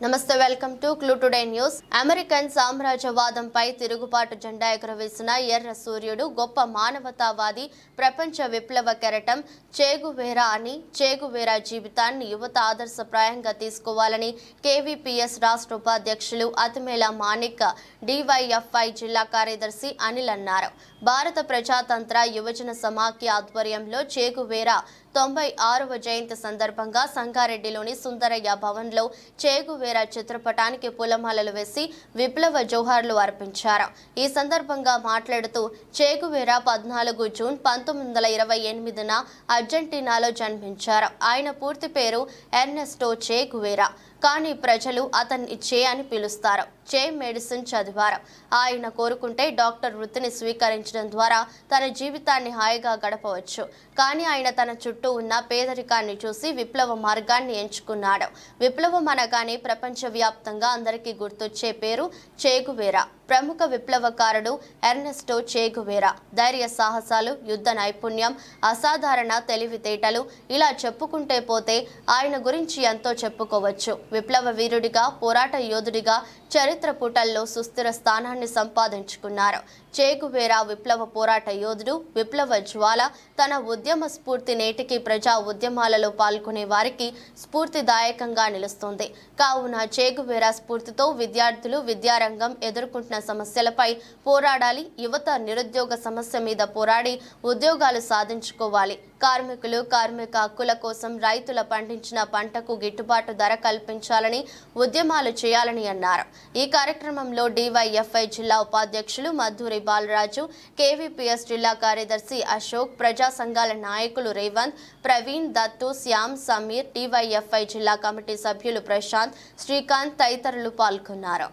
నమస్తే welcome to clue today news. American సామ్రాజ్యవాదంపై తిరుగుబాటు జెండా ఎగురవేసిన ఎర్ర సూర్యుడు, గొప్ప మానవతావాది, ప్రపంచ విప్లవ కెరటం చేగువేరా అని చేగువేరా జీవితాన్ని యువత ఆదర్శప్రాయంగా తీసుకోవాలని కేవీపీఎస్ రాష్ట్ర ఉపాధ్యక్షులు అతిమేల మాణిక్, డివైఎఫ్ఐ జిల్లా కార్యదర్శి అనిల్ అన్నారు. భారత ప్రజాతంత్ర యువజన సమాఖ్య ఆధ్వర్యంలో చేగువేరా 96వ జయంతి సందర్భంగా సంగారెడ్డిలోని సుందరయ్య భవన్లో చేగువేరా చిత్రపటానికి పూలమాలలు వేసి విప్లవ జోహార్లు అర్పించారు. ఈ సందర్భంగా మాట్లాడుతూ చేగువేరా 14 జూన్ 1928న అర్జెంటీనాలో జన్మించారు. ఆయన పూర్తి పేరు ఎర్నెస్టో చే గువేరా, కానీ ప్రజలు అతన్ని చే అని పిలుస్తారు. చే మెడిసిన్ చదివారు. ఆయన కోరుకుంటే డాక్టర్ వృత్తిని స్వీకరించడం ద్వారా తన జీవితాన్ని హాయిగా గడపవచ్చు. కానీ ఆయన తన చుట్టూ ఉన్న పేదరికాన్ని చూసి విప్లవ మార్గాన్ని ఎంచుకున్నాడు. విప్లవం అనగానే ప్రపంచవ్యాప్తంగా అందరికీ గుర్తొచ్చే పేరు చేగువేరా. ప్రముఖ విప్లవకారుడు ఎర్నెస్టో చేగువేరా ధైర్య సాహసాలు, యుద్ధ నైపుణ్యం, అసాధారణ తెలివితేటలు, ఇలా చెప్పుకుంటే పోతే ఆయన గురించి ఎంతో చెప్పుకోవచ్చు. విప్లవ వీరుడిగా, పోరాట యోధుడిగా చరిత్ర పుటల్లో సుస్థిర స్థానాన్ని సంపాదించుకున్నారు. చేగువేరా విప్లవ పోరాట యోధుడు, విప్లవ జ్వాల. తన ఉద్యమ స్ఫూర్తి నేటికి ప్రజా ఉద్యమాలలో పాల్గొనే వారికి స్ఫూర్తిదాయకంగా నిలుస్తుంది. కావున చేగువేరా స్ఫూర్తితో విద్యార్థులు విద్యారంగం ఎదుర్కొంటున్న సమస్యలపై పోరాడాలి. యువత నిరుద్యోగ సమస్య మీద పోరాడి ఉద్యోగాలు సాధించుకోవాలి. కార్మికులు కార్మిక హక్కుల కోసం రైతుల పండించిన పంటకు గిట్టుబాటు ధర కల్పించాలని ఉద్యమాలు చేయాలని అన్నారు. ఈ కార్యక్రమంలో డివైఎఫ్ఐ జిల్లా ఉపాధ్యక్షులు మధురి బాలరాజు, కేవీపీఎస్ జిల్లా కార్యదర్శి అశోక్, ప్రజా సంఘాల నాయకులు రేవంత్, ప్రవీణ్, దత్తు, శ్యామ్, సమీర్, డివైఎఫ్ఐ జిల్లా కమిటీ సభ్యులు ప్రశాంత్, శ్రీకాంత్ తదితరులు పాల్గొన్నారు.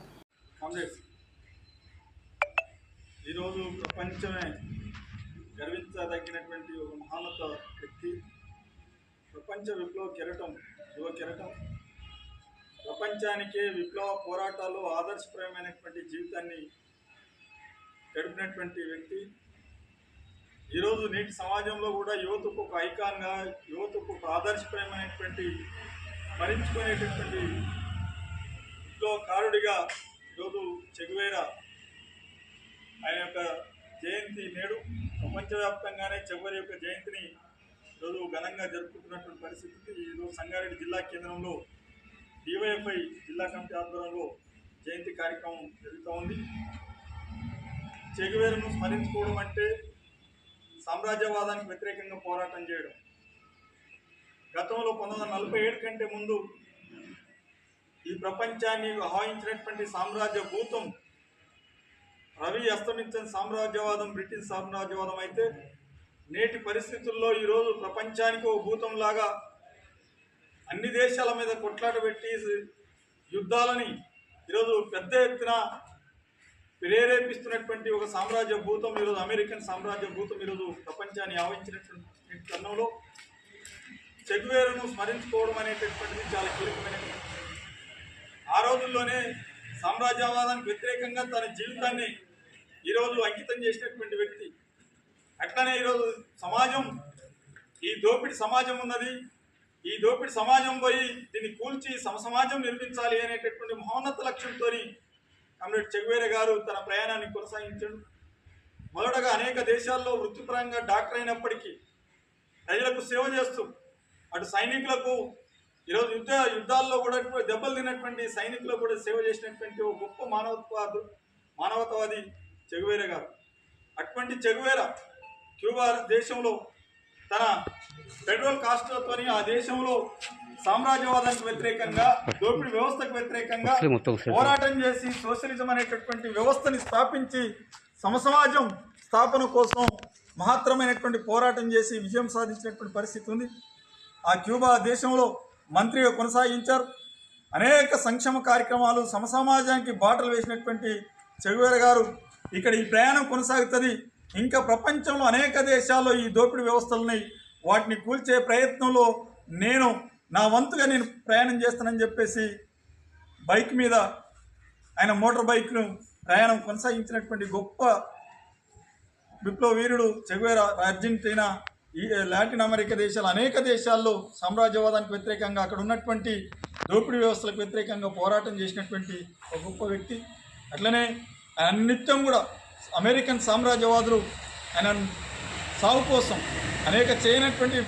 ఈరోజు ప్రపంచమే గర్వించదగినటువంటి ఒక మహానత వ్యక్తి, ప్రపంచ విప్లవ కెరటం, యువ కెరటం, ప్రపంచానికే విప్లవ పోరాటాలు ఆదర్శప్రాయమైనటువంటి జీవితాన్ని గడిపినటువంటి వ్యక్తి. ఈరోజు నేటి సమాజంలో కూడా యువతకు ఒక ఐకాన్గా, యువతకు ఒక ఆదర్శప్రాయమైనటువంటి స్మరించుకునేటటువంటి విప్లవకారుడిగా ఈరోజు చెగువేరా ఆయన యొక్క జయంతి నేడు ప్రపంచవ్యాప్తంగానే చెగువేరా యొక్క జయంతిని ఈరోజు ఘనంగా జరుపుకుంటున్నటువంటి పరిస్థితి. ఈరోజు సంగారెడ్డి జిల్లా కేంద్రంలో డివైఎఫ్ఐ జిల్లా కమిటీ ఆధ్వర్యంలో జయంతి కార్యక్రమం జరుగుతూ ఉంది. చెగువేరాను స్మరించుకోవడం అంటే సామ్రాజ్యవాదానికి వ్యతిరేకంగా పోరాటం చేయడం. గతంలో 1947 కంటే ముందు ఈ ప్రపంచాన్ని ఆహ్వానించినటువంటి సామ్రాజ్య భూతం, రవి అస్తమించిన సామ్రాజ్యవాదం బ్రిటిష్ సామ్రాజ్యవాదం అయితే, నేటి పరిస్థితుల్లో ఈరోజు ప్రపంచానికి ఓ భూతంలాగా అన్ని దేశాల మీద కొట్లాట పెట్టి యుద్ధాలని ఈరోజు పెద్ద ఎత్తున ప్రేరేపిస్తున్నటువంటి ఒక సామ్రాజ్య భూతం, ఈరోజు అమెరికన్ సామ్రాజ్య భూతం ఈరోజు ప్రపంచాన్ని ఆవహించినటువంటి తరుణంలో చెగువేరాను స్మరించుకోవడం అనేటటువంటిది చాలా కీలకమైనది. ఆ రోజుల్లోనే సామ్రాజ్యవాదానికి వ్యతిరేకంగా తన జీవితాన్ని ఈరోజు అంకితం చేసినటువంటి వ్యక్తి. అట్లనే ఈరోజు సమాజం, ఈ దోపిడి సమాజం ఉన్నది, ఈ దోపిడి సమాజం పోయి దీన్ని కూల్చి సమసమాజం నిర్మించాలి అనేటటువంటి మహోన్నత లక్ష్యంతో కామ్రేడ్ చెగువేరా గారు తన ప్రయాణాన్ని కొనసాగించాడు. మొదటగా అనేక దేశాల్లో వృత్తిపరంగా డాక్టర్ అయినప్పటికీ ప్రజలకు సేవ చేస్తూ, అటు సైనికులకు ఈరోజు యుద్ధాల్లో కూడా దెబ్బలు తిన్నటువంటి సైనికులకు కూడా సేవ చేసినటువంటి ఒక గొప్ప మానవతావాది చెగువేరా గారు. అటువంటి చెగువేరా క్యూబా దేశంలో తన పెట్రోల్ కాస్ట్లతో ఆ దేశంలో సామ్రాజ్యవాదానికి వ్యతిరేకంగా, దోపిడీ వ్యవస్థకు వ్యతిరేకంగా పోరాటం చేసి సోషలిజం అనేటటువంటి వ్యవస్థని స్థాపించి సమసమాజం స్థాపన కోసం మహత్తరమైనటువంటి పోరాటం చేసి విజయం సాధించినటువంటి పరిస్థితి ఉంది. ఆ క్యూబా దేశంలో మంత్రిగా కొనసాగించారు. అనేక సంక్షేమ కార్యక్రమాలు, సమసమాజానికి బాటలు వేసినటువంటి చెగువేరా గారు ఇక్కడ ఈ ప్రయాణం కొనసాగుతుంది. ఇంకా ప్రపంచంలో అనేక దేశాల్లో ఈ దోపిడీ వ్యవస్థలని వాటిని కూల్చే ప్రయత్నంలో నా వంతుగా నేను ప్రయాణం చేస్తానని చెప్పేసి బైక్ మీద, ఆయన మోటార్ బైక్ను ప్రయాణం కొనసాగించినటువంటి గొప్ప విప్లవ వీరుడు చెగువేరా. అర్జెంటీనా ఈ లాటిన్ అమెరికా దేశాలు అనేక దేశాల్లో సామ్రాజ్యవాదానికి వ్యతిరేకంగా అక్కడ ఉన్నటువంటి దోపిడీ వ్యవస్థలకు వ్యతిరేకంగా పోరాటం చేసినటువంటి ఒక గొప్ప వ్యక్తి. అట్లనే ఆయన నిత్యం కూడా అమెరికన్ సామ్రాజ్యవాదులు ఆయన సాగు కోసం అనేక చేయనటువంటి